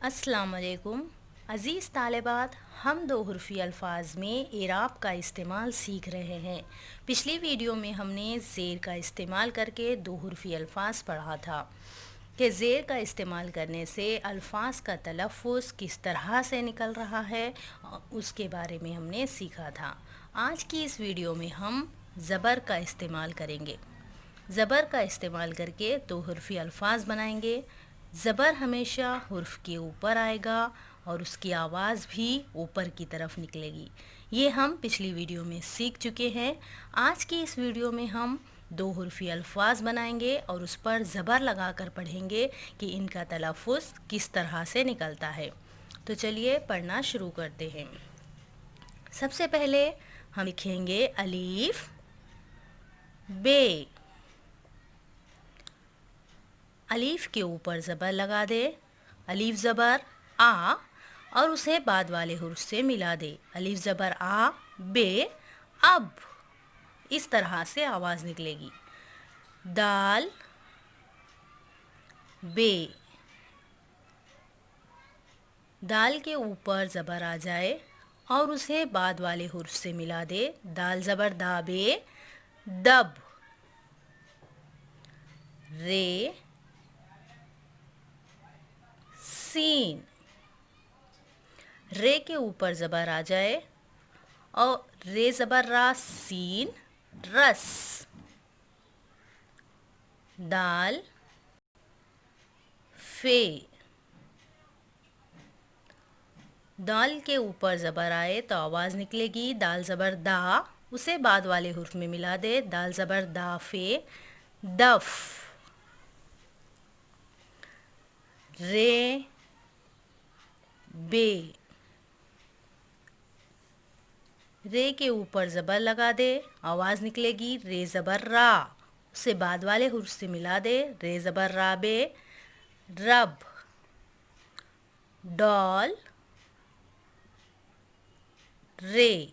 अस्सलाम वालेकुम अज़ीज़ तालिबात, हम दो हुर्फ़ी अल्फाज में इराब का इस्तेमाल सीख रहे हैं। पिछली वीडियो में हमने ज़ेर का इस्तेमाल करके दो हुर्फ़ी अल्फाज पढ़ा था कि ज़ेर का इस्तेमाल करने से अल्फाज का तलफ़्फ़ुज़ किस तरह से निकल रहा है, उसके बारे में हमने सीखा था। आज की इस वीडियो में हम ज़बर का इस्तेमाल करेंगे। ज़बर का इस्तेमाल करके दो हुर्फ़ी अल्फाज बनाएंगे। ज़बर हमेशा हुर्फ़ के ऊपर आएगा और उसकी आवाज़ भी ऊपर की तरफ निकलेगी। ये हम पिछली वीडियो में सीख चुके हैं। आज की इस वीडियो में हम दो हुर्फ़ी अल्फाज बनाएंगे और उस पर ज़बर लगाकर पढ़ेंगे कि इनका तलफ़्फ़ुज़ किस तरह से निकलता है। तो चलिए पढ़ना शुरू करते हैं। सबसे पहले हम लिखेंगे अलीफ बे। अलीफ के ऊपर ज़बर लगा दे, अलीफ ज़बर आ और उसे बाद वाले हुर्फ से मिला दे। अलीफ ज़बर आ बे, अब इस तरह से आवाज़ निकलेगी। दाल बे, दाल के ऊपर ज़बर आ जाए और उसे बाद वाले हुर्फ से मिला दे। दाल ज़बर दा बे, दब। रे सीन, रे के ऊपर ज़बर आ जाए और रे ज़बर रा सीन, रस। दाल फे, दाल के ऊपर ज़बर आए तो आवाज़ निकलेगी दाल ज़बर दा, उसे बाद वाले हुर्फ में मिला दे। दाल ज़बर दा फे, दफ। रे बे, रे के ऊपर ज़बर लगा दे, आवाज़ निकलेगी रे ज़बर रा, उसे बाद वाले हुर्फ से मिला दे। रे ज़बर रा बे, रब। डॉल रे,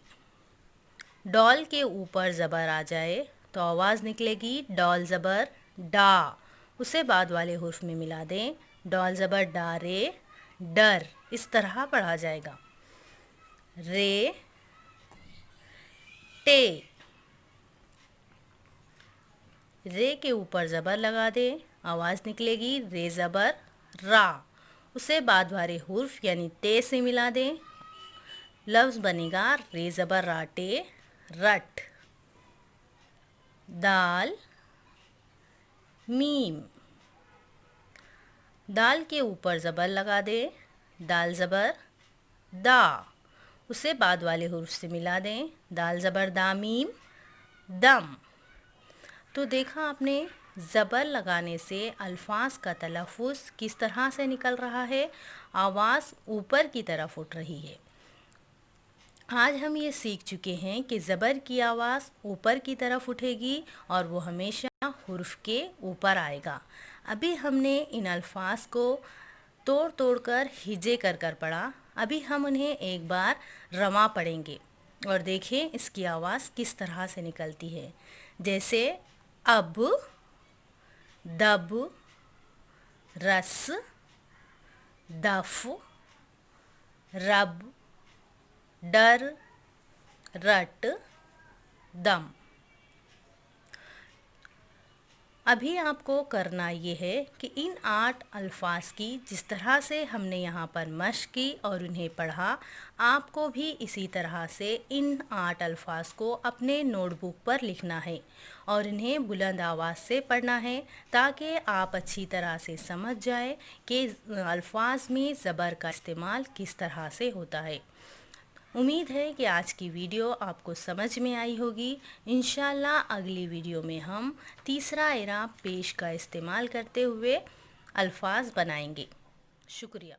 डॉल के ऊपर ज़बर आ जाए तो आवाज़ निकलेगी डॉल ज़बर डा, उसे बाद वाले हुर्फ में मिला दें। डॉल ज़बर डा रे, डर। इस तरह पढ़ा जाएगा। रे टे, रे के ऊपर ज़बर लगा दे, आवाज़ निकलेगी रे ज़बर रा, उसे बाद वाले हुर्फ यानी टे से मिला दें। लफ्ज़ बनेगा रे ज़बर राटे, रट। दाल मीम, दाल के ऊपर ज़बर लगा दे, दाल ज़बर दा, उसे बाद वाले हुर्फ से मिला दें। दाल ज़बर दा मीम, दम। तो देखा आपने ज़बर लगाने से अल्फाज का तलफ़्फ़ुज़ किस तरह से निकल रहा है, आवाज़ ऊपर की तरफ उठ रही है। आज हम ये सीख चुके हैं कि ज़बर की आवाज़ ऊपर की तरफ उठेगी और वो हमेशा हुर्फ के ऊपर आएगा। अभी हमने इन अल्फाज को तोड़ तोड़ कर हिजे कर कर पढ़ा। अभी हम उन्हें एक बार रमा पढ़ेंगे और देखें इसकी आवाज़ किस तरह से निकलती है। जैसे अब, दब, रस, दफ, रब, डर, रट, दम। अभी आपको करना ये है कि इन 8 अल्फाज की जिस तरह से हमने यहाँ पर मश्क की और उन्हें पढ़ा, आपको भी इसी तरह से इन 8 अल्फाज को अपने नोटबुक पर लिखना है और इन्हें बुलंद आवाज़ से पढ़ना है ताकि आप अच्छी तरह से समझ जाए कि अल्फाज में ज़बर का इस्तेमाल किस तरह से होता है। उम्मीद है कि आज की वीडियो आपको समझ में आई होगी। इंशाल्लाह अगली वीडियो में हम तीसरा इराब पेश का इस्तेमाल करते हुए अल्फाज बनाएंगे। शुक्रिया।